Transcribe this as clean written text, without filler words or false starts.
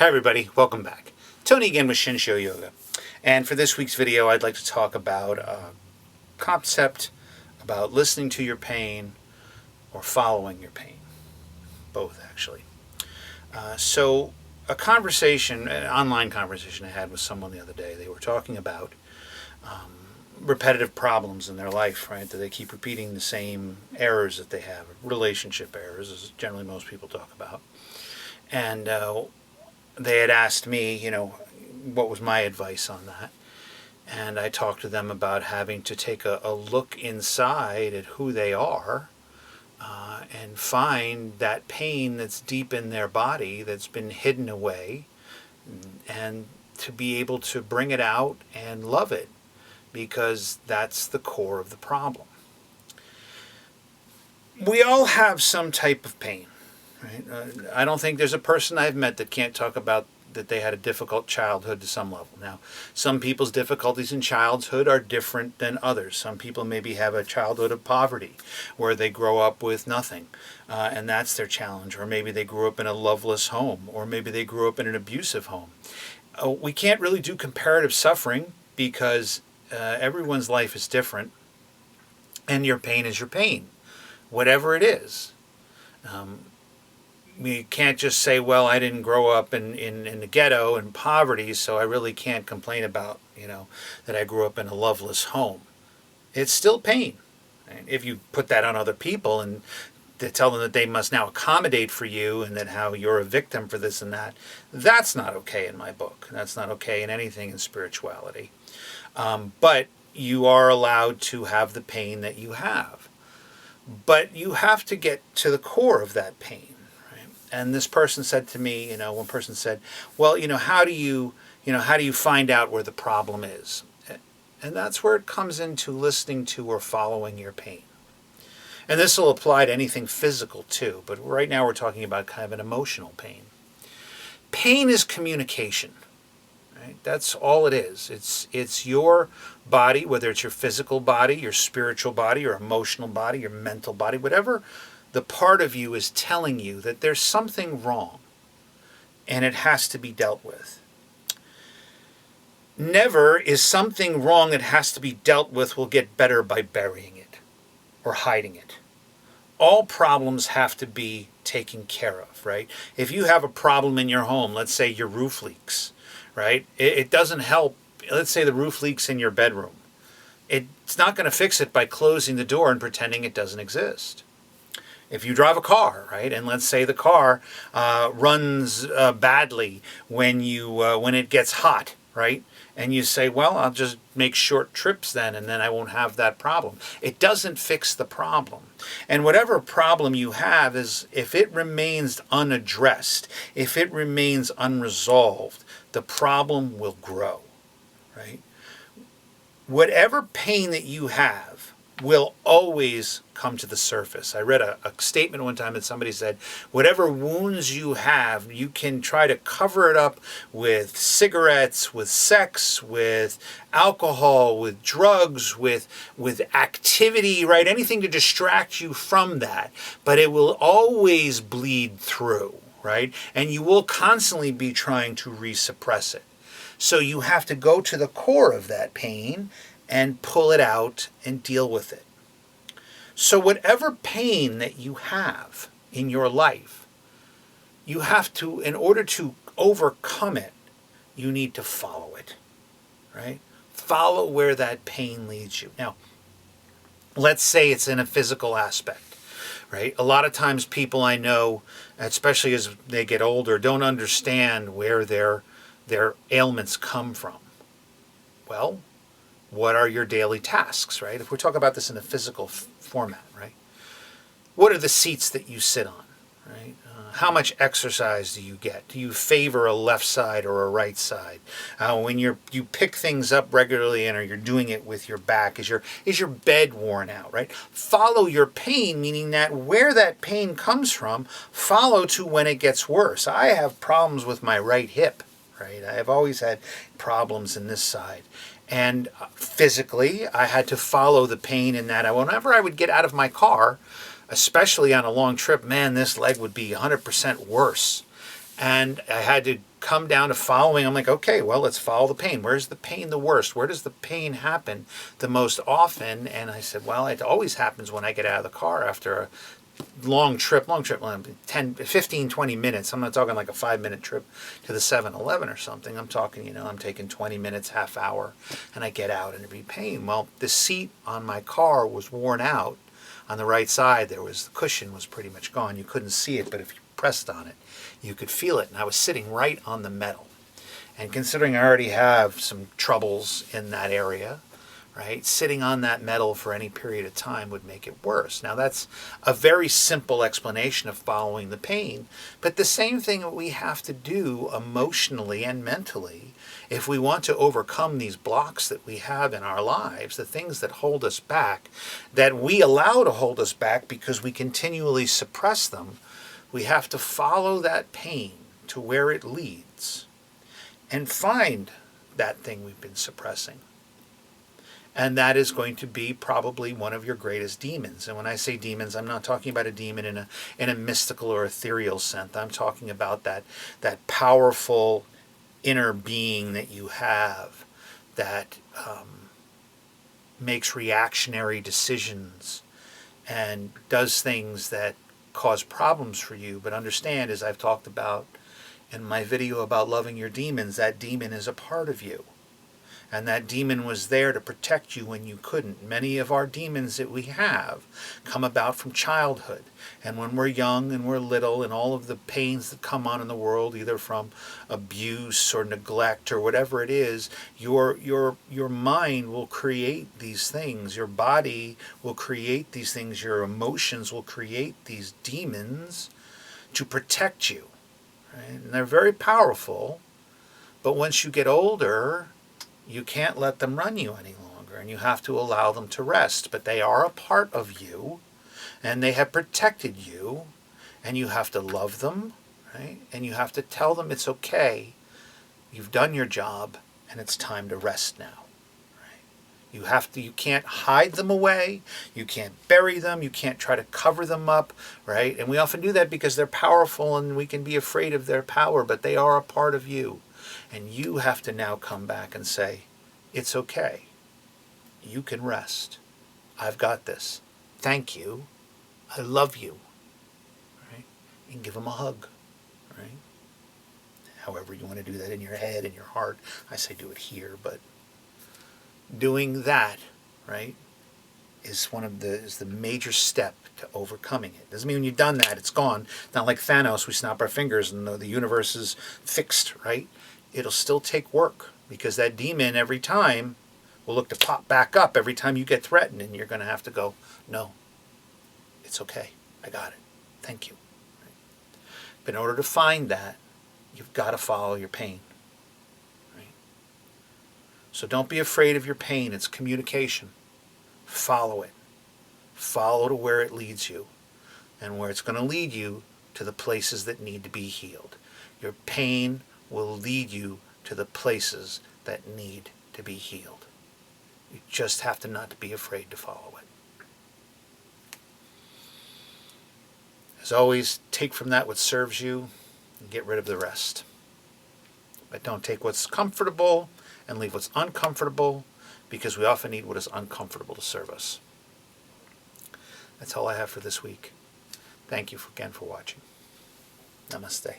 Hi everybody, welcome back. Tony again with Shinsho Yoga. And for this week's video, I'd like to talk about a concept about listening to your pain or following your pain. Both, actually. So a conversation, an online conversation I had with someone the other day, they were talking about repetitive problems in their life, right? That they keep repeating the same errors that they have, relationship errors, as generally most people talk about. And they had asked me, what was my advice on that. And I talked to them about having to take a look inside at who they are and find that pain that's deep in their body that's been hidden away, and to be able to bring it out and love it, because that's the core of the problem. We all have some type of pain. Right? I don't think there's a person I've met that can't talk about that they had a difficult childhood to some level. Now, some people's difficulties in childhood are different than others. Some people maybe have a childhood of poverty where they grow up with nothing, and that's their challenge. Or maybe they grew up in a loveless home, or maybe they grew up in an abusive home. We can't really do comparative suffering because everyone's life is different, and your pain is your pain, whatever it is. We can't just say, well, I didn't grow up in the ghetto and poverty, so I really can't complain about, that I grew up in a loveless home. It's still pain. And if you put that on other people and to tell them that they must now accommodate for you and that how you're a victim for this and that, that's not okay in my book. That's not okay in anything in spirituality. But you are allowed to have the pain that you have. But you have to get to the core of that pain. And this person said to me, one person said, well, how do you find out where the problem is? And that's where it comes into listening to or following your pain. And this will apply to anything physical too, but right now we're talking about kind of an emotional pain. Pain is communication, right? That's all it is. It's your body, whether it's your physical body, your spiritual body, your emotional body, your mental body, whatever the part of you is telling you that there's something wrong and it has to be dealt with. Never is something wrong that has to be dealt with will get better by burying it or hiding it. All problems have to be taken care of, right? If you have a problem in your home, let's say your roof leaks, right? It doesn't help. Let's say the roof leaks in your bedroom. It's not going to fix it by closing the door and pretending it doesn't exist. If you drive a car, right, and let's say the car runs badly when it gets hot, right, and you say, well, I'll just make short trips then, and then I won't have that problem. It doesn't fix the problem. And whatever problem you have is, if it remains unaddressed, if it remains unresolved, the problem will grow, right? Whatever pain that you have will always come to the surface. I read a statement one time that somebody said, whatever wounds you have, you can try to cover it up with cigarettes, with sex, with alcohol, with drugs, with activity, right? Anything to distract you from that. But it will always bleed through, right? And you will constantly be trying to resuppress it. So you have to go to the core of that pain and pull it out and deal with it. So whatever pain that you have in your life, you have to, in order to overcome it, you need to follow it, right? Follow where that pain leads you. Now, let's say it's in a physical aspect, right? A lot of times people I know, especially as they get older, don't understand where their ailments come from. Well, what are your daily tasks, right? If we're talking about this in a physical format, right? What are the seats that you sit on, right? How much exercise do you get? Do you favor a left side or a right side? When you pick things up regularly and or you're doing it with your back, is your bed worn out, right? Follow your pain, meaning that where that pain comes from, follow to when it gets worse. I have problems with my right hip, right? I have always had problems in this side. And physically, I had to follow the pain in that. Whenever I would get out of my car, especially on a long trip, man, this leg would be 100% worse. And I had to come down to following. I'm like, okay, well, let's follow the pain. Where's the pain the worst? Where does the pain happen the most often? And I said, well, it always happens when I get out of the car after a long trip, 10, 15, 20 minutes. I'm not talking like a 5-minute trip to the 7-Eleven or something. I'm talking, I'm taking 20 minutes, half hour, and I get out and it'd be pain. Well, the seat on my car was worn out. On the right side, the cushion was pretty much gone. You couldn't see it, but if you pressed on it, you could feel it. And I was sitting right on the metal. And considering I already have some troubles in that area, right, sitting on that metal for any period of time would make it worse. Now, that's a very simple explanation of following the pain, but the same thing that we have to do emotionally and mentally if we want to overcome these blocks that we have in our lives, the things that hold us back, that we allow to hold us back because we continually suppress them. We have to follow that pain to where it leads and find that thing we've been suppressing. And that is going to be probably one of your greatest demons. And when I say demons, I'm not talking about a demon in a mystical or ethereal sense. I'm talking about that powerful inner being that you have that makes reactionary decisions and does things that cause problems for you. But understand, as I've talked about in my video about loving your demons, that demon is a part of you. And that demon was there to protect you when you couldn't. Many of our demons that we have come about from childhood. And when we're young and we're little and all of the pains that come on in the world, either from abuse or neglect or whatever it is, your mind will create these things. Your body will create these things. Your emotions will create these demons to protect you. Right? And they're very powerful. But once you get older, you can't let them run you any longer, and you have to allow them to rest. But they are a part of you, and they have protected you, and you have to love them, right? And you have to tell them it's okay. You've done your job, and it's time to rest now. Right? You can't hide them away. You can't bury them. You can't try to cover them up, right? And we often do that because they're powerful, and we can be afraid of their power, but they are a part of you. And you have to now come back and say, it's okay. You can rest. I've got this. Thank you. I love you. Right? And give them a hug. Right? However you want to do that in your head, in your heart. I say do it here, but doing that, right, is the major step to overcoming it. Doesn't mean when you've done that, it's gone. Not like Thanos, we snap our fingers and the universe is fixed, right? It'll still take work because that demon every time will look to pop back up every time you get threatened, and you're going to have to go, no, it's okay. I got it. Thank you. But in order to find that, you've got to follow your pain. Right? So don't be afraid of your pain. It's communication. Follow it. Follow to where it leads you, and where it's going to lead you to the places that need to be healed. Your pain will lead you to the places that need to be healed. You just have to not be afraid to follow it. As always, take from that what serves you and get rid of the rest. But don't take what's comfortable and leave what's uncomfortable, because we often need what is uncomfortable to serve us. That's all I have for this week. Thank you again for watching. Namaste.